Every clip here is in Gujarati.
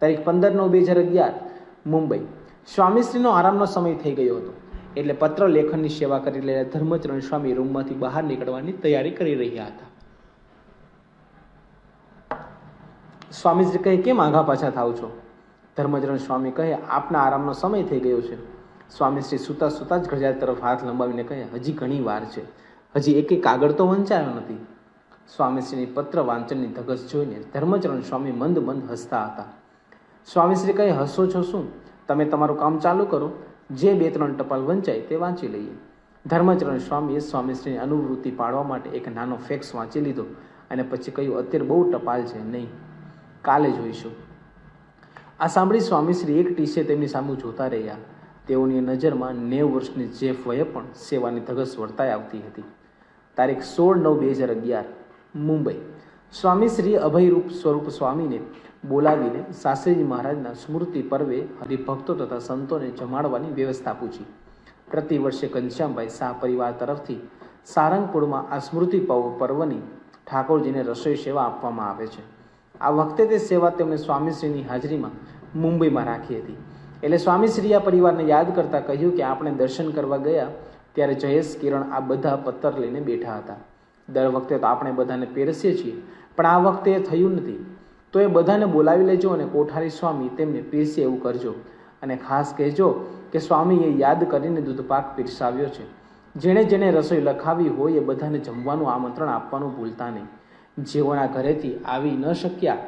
તારીખ 15/9/2011 મુંબઈ. સ્વામીશ્રીનો આરામનો સમય થઈ ગયો હતો એટલે પત્ર લેખનની સેવા કરી રહેલા ધર્મચરણ સ્વામી રૂમમાંથી બહાર નીકળવાની તૈયારી કરી રહ્યા હતા. સ્વામીશ્રી કહે, કેમ આઘા પાછા થાવ છો? ધર્મચરણ સ્વામી કહે, આપના આરામનો સમય થઈ ગયો છે. સ્વામીશ્રી સૂતા સૂતા જ ઘડિયાળ તરફ હાથ લંબાવીને કહે, હજી ઘણી વાર છે, હજી એક કાગળ તો વંચાયો નથી. સ્વામીશ્રીની પત્ર વાંચનની ધગસ જોઈને ધર્મચરણ સ્વામી મંદ મંદ હસતા હતા. સ્વામીશ્રી કહે, હસો છો શું? તમે તમારું કામ ચાલુ કરો, જે 2-3 ટપાલ વંચાય તે વાંચી લઈએ. ધર્મચરણ સ્વામીએ સ્વામીશ્રીની અનુવૃત્તિ પાડવા માટે એક નાનો ફેક્સ વાંચી લીધો અને પછી કહ્યું, અત્યારે બહુ ટપાલ છે, નહીં, કાલે જોઈશું. આ સાંભળી સ્વામીશ્રી એક ટીસે તેમની સામે જોતા રહ્યા. તેઓની નજરમાં 90 વર્ષની જેફ વયે પણ સેવાની ધગસ વર્તાઈ આવતી હતી. તારીખ 16/9/2011 મુંબઈ. સ્વામીશ્રીએ અભયરૂપ સ્વરૂપ સ્વામીને બોલાવીને શાસ્ત્રીજી મહારાજના સ્મૃતિ પર્વે હરિભક્તો તથા સંતોને જમાડવાની વ્યવસ્થા પૂછી. પ્રતિ વર્ષે ઘનશ્યામભાઈ શાહ પરિવાર તરફથી સારંગપુરમાં આ સ્મૃતિ પર્વની ઠાકોરજીને રસોઈ સેવા આપવામાં આવે છે. આ વખતે તે સેવા તેમણે સ્વામીશ્રીની હાજરીમાં મુંબઈમાં રાખી હતી. એટલે સ્વામીશ્રી આ પરિવારને યાદ કરતા કહ્યું કે આપણે દર્શન કરવા ગયા ત્યારે જયેશ કિરણ આ બધા પત્તર લઈને બેઠા હતા. દર વખતે તો આપણે બધાને પીરસીએ છીએ, પણ આ વખતે એ થયું નથી. તો એ બધાને બોલાવી લેજો અને કોઠારી સ્વામી તેમને પીરસે એવું કરજો અને ખાસ કહેજો કે સ્વામીએ યાદ કરીને દૂધપાક પીરસાવ્યો છે. જેણે જેણે રસોઈ લખાવી હોય એ બધાને જમવાનું આમંત્રણ આપવાનું ભૂલતા નહીં. જેઓના ઘરેથી આવી ન શક્યા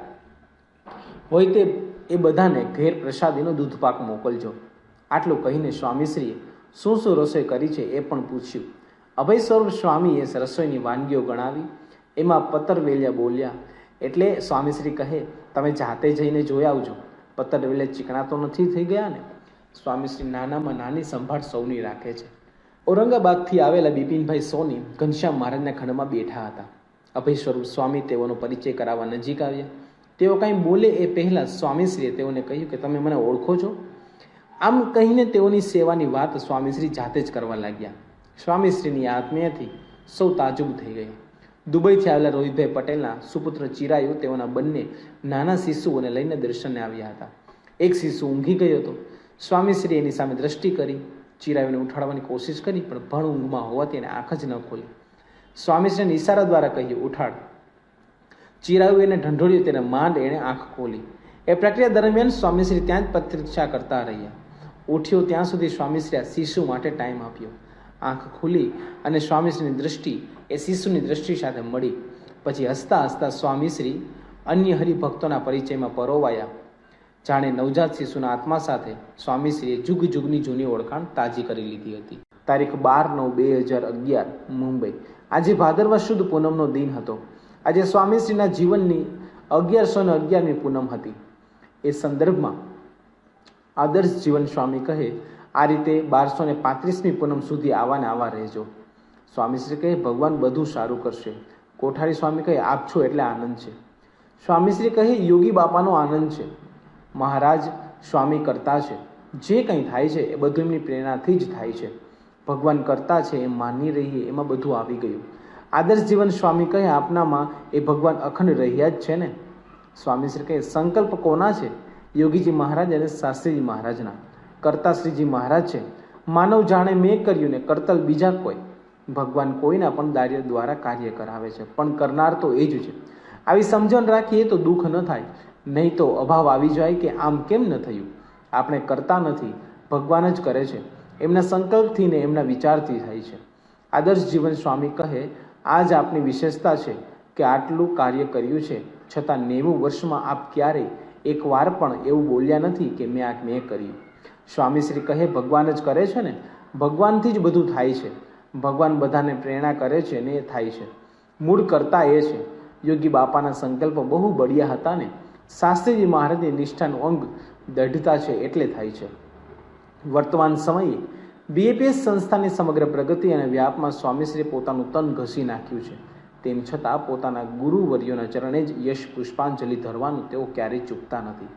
હોય તે એ બધાને ઘેર પ્રસાદીનો દૂધપાક મોકલજો. આટલું કહીને સ્વામીશ્રીએ શું શું રસોઈ કરી છે એ પણ પૂછ્યું. અભય સ્વરૂપ સ્વામીએ રસોઈની વાનગીઓ ગણાવી, એમાં પતરવેલિયા બોલ્યા. એટલે સ્વામીશ્રી કહે, તમે જાતે જઈને જોઈ આવજો, પતરવેલિયા ચીકણા તો નથી થઈ ગયા ને? સ્વામીશ્રી નાનામાં નાની સંભાળ સૌની રાખે છે. ઔરંગાબાદથી આવેલા બિપિનભાઈ સોની ઘનશ્યામ મહારાજના ખંડમાં બેઠા હતા. અભય સ્વરૂપ સ્વામી તેઓનો પરિચય કરાવવા નજીક આવ્યા. તેઓ કાંઈ બોલે એ પહેલાં સ્વામીશ્રીએ તેઓને કહ્યું કે તમે મને ઓળખો છો? આમ કહીને તેઓની સેવાની વાત સ્વામીશ્રી જાતે જ કરવા લાગ્યા. સ્વામીશ્રીની આત્મીયથી સૌ તાજુબ થઈ ગયા. દુબઈથી આવેલા રોહિતભાઈ પટેલના સુપુત્ર ચિરાયુ તેઓના બંને નાના શિશુઓને લઈને દર્શને આવ્યા હતા. એક શિશુ ઊંઘી ગયો હતો. સ્વામીશ્રીએ એની સામે દ્રષ્ટિ કરી. ચિરાયુને ઉઠાડવાની કોશિશ કરી, પણ ભણ ઊંઘમાં હોવાથી એને આંખ જ ન ખોલી. સ્વામીશ્રીને ઇશારા દ્વારા કહ્યું, ઉઠાડ. ચિરાયુ એને ઢંઢોળ્યું, તેને માંડ એણે આંખ ખોલી. એ પ્રક્રિયા દરમિયાન સ્વામીશ્રી ત્યાં જ પ્રતીક્ષા કરતા રહ્યા. ઉઠ્યો ત્યાં સુધી સ્વામીશ્રીએ શિશુ માટે ટાઈમ આપ્યો. આંખ ખુલી અને સ્વામીશ્રીની દ્રષ્ટિ એ શિશુની દ્રષ્ટિ સાથે મળી. પછી હસતા હસતા સ્વામીશ્રી અન્ય હરિભક્તોના પરિચયમાં પરોવાયા. જાણે નવજાત શિશુના આત્મા સાથે સ્વામીશ્રીએ જુગ જુગની જૂની ઓળખાણ તાજી કરી લીધી હતી. તારીખ 12/9/2011 મુંબઈ. આજે ભાદરવા શુદ્ધ પૂનમનો દિન હતો. આજે સ્વામીશ્રીના જીવનની 1111મી પૂનમ હતી. એ સંદર્ભમાં આદર્શ જીવન સ્વામી કહે, આ રીતે 1235મી પૂનમ સુધી આવાને આવા રહેજો. સ્વામીશ્રી કહે, ભગવાન બધું સારું કરશે. કોઠારી સ્વામી કહે, આપ છો એટલે આનંદ છે. સ્વામીશ્રી કહે, યોગી બાપાનો આનંદ છે. મહારાજ સ્વામી કરતા છે. જે કંઈ થાય છે એ બધું એમની પ્રેરણાથી જ થાય છે. ભગવાન કરતા છે એમ માની રહીએ, એમાં બધું આવી ગયું. આદર્શ જીવન સ્વામી કહે, આપનામાં એ ભગવાન અખંડ રહ્યા જ છે ને? સ્વામીશ્રી કહે, સંકલ્પ કોના છે? યોગીજી મહારાજ અને શાસ્ત્રીજી મહારાજના. કરતા શ્રીજી મહારાજ છે. માનવ જાણે મેં કર્યું ને કરતલ બીજા કોઈ. ભગવાન કોઈના પણ દાર્ય દ્વારા કાર્ય કરાવે છે, પણ કરનાર તો એ જ છે. આવી સમજણ રાખીએ તો દુઃખ ન થાય, નહીં તો અભાવ આવી જાય કે આમ કેમ ન થયું. આપણે કરતા નથી, ભગવાન જ કરે છે. એમના સંકલ્પથી ને એમના વિચારથી થાય છે. આદર્શ જીવન સ્વામી કહે, આ જ આપની વિશેષતા છે કે આટલું કાર્ય કર્યું છે, છતાં 90 વર્ષમાં આપ ક્યારેય એક વાર પણ એવું બોલ્યા નથી કે મેં કર્યું. સ્વામીશ્રી કહે, ભગવાન જ કરે છે ને? ભગવાનથી જ બધું થાય છે. ભગવાન બધાને પ્રેરણા કરે છે ને એ થાય છે. મૂળ કરતા એ છે. યોગી બાપાના સંકલ્પ બહુ બળિયા હતા ને? શાસ્ત્રીજી મહારાજની નિષ્ઠાનું અંગ દઢતા છે એટલે થાય છે. વર્તમાન સમયે બીએપીએસ સંસ્થાની સમગ્ર પ્રગતિ અને વ્યાપમાં સ્વામીશ્રીએ પોતાનું તન ઘસી નાખ્યું છે. તેમ છતાં પોતાના ગુરુવર્યોના ચરણે જ યશ પુષ્પાંજલિ ધરવાનું તેઓ ક્યારેય ચૂકતા નથી.